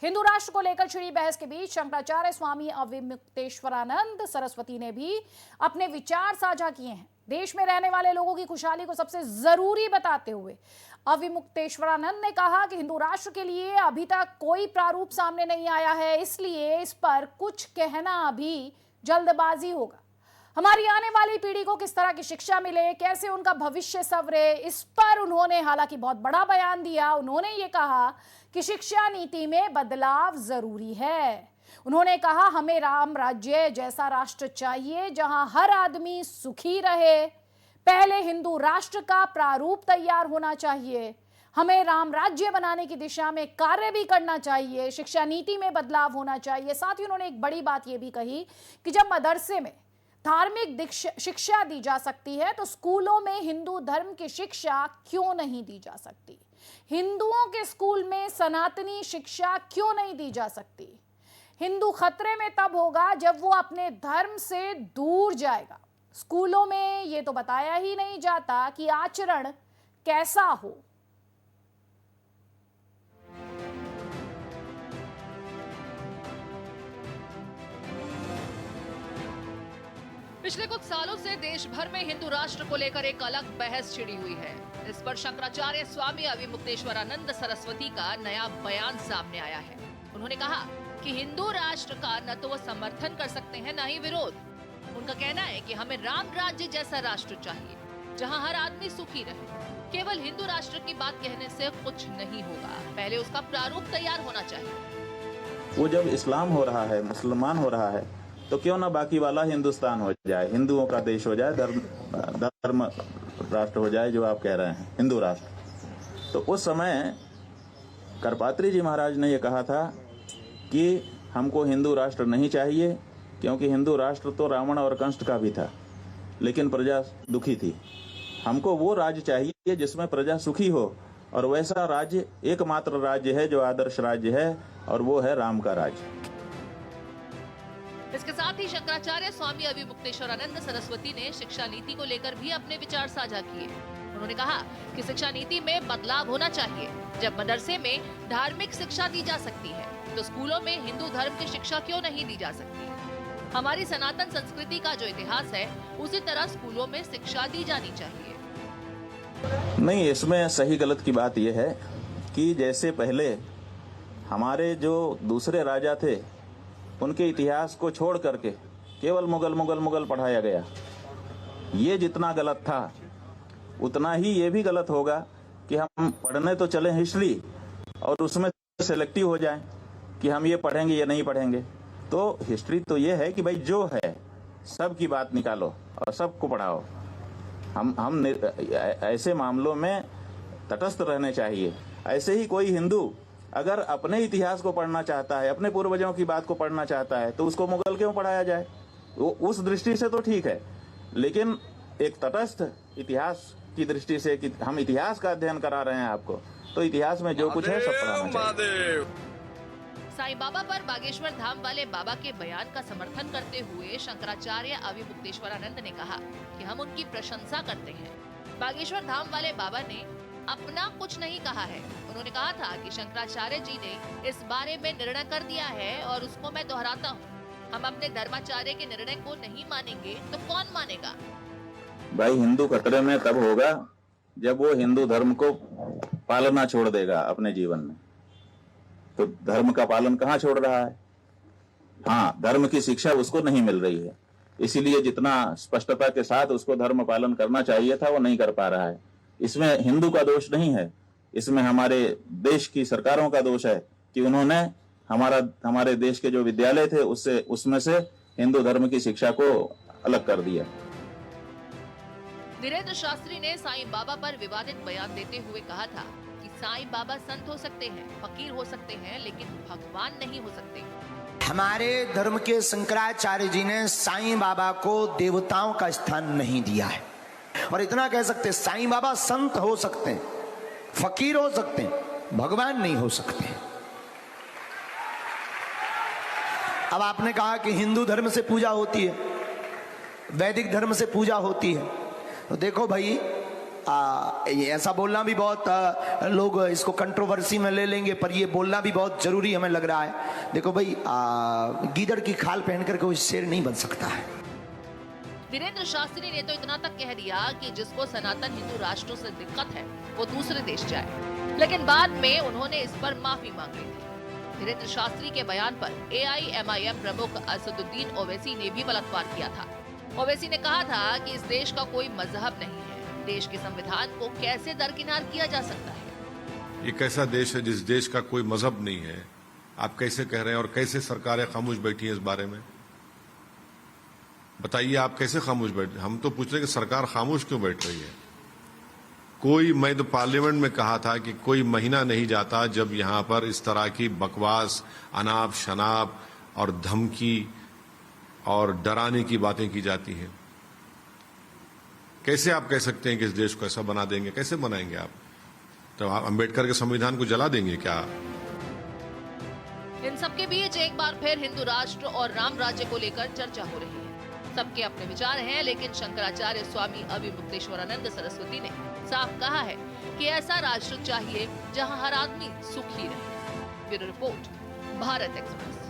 हिंदू राष्ट्र को लेकर छिड़ी बहस के बीच शंकराचार्य स्वामी अविमुक्तेश्वरानंद सरस्वती ने भी अपने विचार साझा किए हैं। देश में रहने वाले लोगों की खुशहाली को सबसे जरूरी बताते हुए अविमुक्तेश्वरानंद ने कहा कि हिंदू राष्ट्र के लिए अभी तक कोई प्रारूप सामने नहीं आया है, इसलिए इस पर कुछ कहना अभी जल्दबाजी होगा। हमारी आने वाली पीढ़ी को किस तरह की शिक्षा मिले, कैसे उनका भविष्य संवरे, इस पर उन्होंने हालांकि बहुत बड़ा बयान दिया। उन्होंने ये कहा कि शिक्षा नीति में बदलाव जरूरी है। उन्होंने कहा हमें राम राज्य जैसा राष्ट्र चाहिए जहां हर आदमी सुखी रहे। पहले हिंदू राष्ट्र का प्रारूप तैयार होना चाहिए। हमें राम राज्य बनाने की दिशा में कार्य भी करना चाहिए। शिक्षा नीति में बदलाव होना चाहिए। साथ ही उन्होंने एक बड़ी बात यह भी कही कि जब मदरसे में धार्मिक शिक्षा दी जा सकती है तो स्कूलों में हिंदू धर्म की शिक्षा क्यों नहीं दी जा सकती। हिंदुओं के स्कूल में सनातनी शिक्षा क्यों नहीं दी जा सकती। हिंदू खतरे में तब होगा जब वो अपने धर्म से दूर जाएगा। स्कूलों में ये तो बताया ही नहीं जाता कि आचरण कैसा हो। पिछले कुछ सालों से देश भर में हिंदू राष्ट्र को लेकर एक अलग बहस छिड़ी हुई है। इस पर शंकराचार्य स्वामी अविमुक्तेश्वरानंद सरस्वती का नया बयान सामने आया है। उन्होंने कहा कि हिंदू राष्ट्र का न तो वो समर्थन कर सकते हैं न ही विरोध। उनका कहना है कि हमें राम राज्य जैसा राष्ट्र चाहिए जहां हर आदमी सुखी रहे। केवल हिंदू राष्ट्र की बात कहने से कुछ नहीं होगा, पहले उसका प्रारूप तैयार होना चाहिए। वो जब इस्लाम हो रहा है, मुसलमान हो रहा है, तो क्यों ना बाकी वाला हिंदुस्तान हो जाए, हिंदुओं का देश हो जाए, धर्म राष्ट्र हो जाए जो आप कह रहे हैं, हिंदू राष्ट्र। तो उस समय करपात्री जी महाराज ने यह कहा था कि हमको हिंदू राष्ट्र नहीं चाहिए, क्योंकि हिंदू राष्ट्र तो रावण और कंस का भी था, लेकिन प्रजा दुखी थी। हमको वो राज्य चाहिए जिसमें प्रजा सुखी हो, और वैसा राज्य एकमात्र राज्य है जो आदर्श राज्य है, और वो है राम का राज्य। इसके साथ ही शंकराचार्य स्वामी अविमुक्तेश्वरानंद सरस्वती ने शिक्षा नीति को लेकर भी अपने विचार साझा किए। उन्होंने कहा कि शिक्षा नीति में बदलाव होना चाहिए। जब मदरसे में धार्मिक शिक्षा दी जा सकती है तो स्कूलों में हिंदू धर्म की शिक्षा क्यों नहीं दी जा सकती। हमारी सनातन संस्कृति का जो इतिहास है उसी तरह स्कूलों में शिक्षा दी जानी चाहिए। नहीं, इसमें सही गलत की बात यह है कि जैसे पहले हमारे जो दूसरे राजा थे उनके इतिहास को छोड़ करके केवल मुगल मुगल मुगल पढ़ाया गया, ये जितना गलत था उतना ही ये भी गलत होगा कि हम पढ़ने तो चले हिस्ट्री और उसमें सेलेक्टिव हो जाएं कि हम ये पढ़ेंगे ये नहीं पढ़ेंगे। तो हिस्ट्री तो ये है कि भाई जो है सब की बात निकालो और सबको पढ़ाओ। हम ऐसे मामलों में तटस्थ रहने चाहिए। ऐसे ही कोई हिंदू अगर अपने इतिहास को पढ़ना चाहता है, अपने पूर्वजों की बात को पढ़ना चाहता है, तो उसको मुगल क्यों पढ़ाया जाए। वो उस दृष्टि से तो ठीक है, लेकिन एक तटस्थ इतिहास की दृष्टि से कि हम इतिहास का अध्ययन करा रहे हैं आपको, तो इतिहास में जो कुछ है सब पढ़ाना चाहिए। साईं बाबा पर बागेश्वर धाम वाले बाबा के बयान का समर्थन करते हुए शंकराचार्य अविमुक्तेश्वरानंद ने कहा कि हम उनकी प्रशंसा करते हैं। बागेश्वर धाम वाले बाबा ने अपना कुछ नहीं कहा है। उन्होंने कहा था कि शंकराचार्य जी ने इस बारे में निर्णय कर दिया है और उसको मैं दोहराता हूँ। हम अपने धर्माचार्य के निर्णय को नहीं मानेंगे तो कौन मानेगा। भाई हिंदू खतरे में तब होगा जब वो हिंदू धर्म को पालना छोड़ देगा अपने जीवन में। तो धर्म का पालन कहाँ छोड़ रहा है। हाँ, धर्म की शिक्षा उसको नहीं मिल रही है, इसीलिए जितना स्पष्टता के साथ उसको धर्म पालन करना चाहिए था वो नहीं कर पा रहा है। इसमें हिंदू का दोष नहीं है, इसमें हमारे देश की सरकारों का दोष है कि उन्होंने हमारे देश के जो विद्यालय थे उसमें से हिंदू धर्म की शिक्षा को अलग कर दिया। धीरेन्द्र शास्त्री ने साईं बाबा पर विवादित बयान देते हुए कहा था कि साईं बाबा संत हो सकते हैं, फकीर हो सकते हैं, लेकिन भगवान नहीं हो सकते। हमारे धर्म के शंकराचार्य जी ने साईं बाबा को देवताओं का स्थान नहीं दिया है। और इतना कह सकते साईं बाबा संत हो सकते हैं, फकीर हो सकते हैं, भगवान नहीं हो सकते। अब आपने कहा कि हिंदू धर्म से पूजा होती है, वैदिक धर्म से पूजा होती है, तो देखो भाई ये ऐसा बोलना भी बहुत लोग इसको कंट्रोवर्सी में ले लेंगे, पर ये बोलना भी बहुत जरूरी हमें लग रहा है। देखो भाई, गीदड़ की खाल पहनकर कोई शेर नहीं बन सकता है। वीरेंद्र शास्त्री ने तो इतना तक कह दिया कि जिसको सनातन हिंदू राष्ट्रों से दिक्कत है वो दूसरे देश जाए, लेकिन बाद में उन्होंने इस पर माफी मांग ली थी। वीरेंद्र शास्त्री के बयान पर AIMIM प्रमुख असदुद्दीन ओवैसी ने भी पलटवार किया था। ओवैसी ने कहा था कि इस देश का कोई मजहब नहीं है, देश के संविधान को कैसे दरकिनार किया जा सकता है। ये कैसा देश है जिस देश का कोई मजहब नहीं है? आप कैसे कह रहे हैं, और कैसे सरकारें खामोश बैठी हैं इस बारे में? बताइए, आप कैसे खामोश बैठ? हम तो पूछ रहे कि सरकार खामोश क्यों बैठ रही है? मैं तो पार्लियामेंट में कहा था कि कोई महीना नहीं जाता जब यहां पर इस तरह की बकवास, अनाप शनाप और धमकी और डराने की बातें की जाती हैं। कैसे आप कह सकते हैं कि इस देश को ऐसा बना देंगे? कैसे बनाएंगे आप? तो आप अंबेडकर के संविधान को जला देंगे क्या? इन सबके बीच एक बार फिर हिंदू राष्ट्र और राम राज्य को लेकर चर्चा हो रही है। सबके अपने विचार हैं, लेकिन शंकराचार्य स्वामी अविमुक्तेश्वरानंद सरस्वती ने साफ कहा है कि ऐसा राष्ट्र चाहिए जहां हर आदमी सुखी रहे। Bureau report, Bharat express.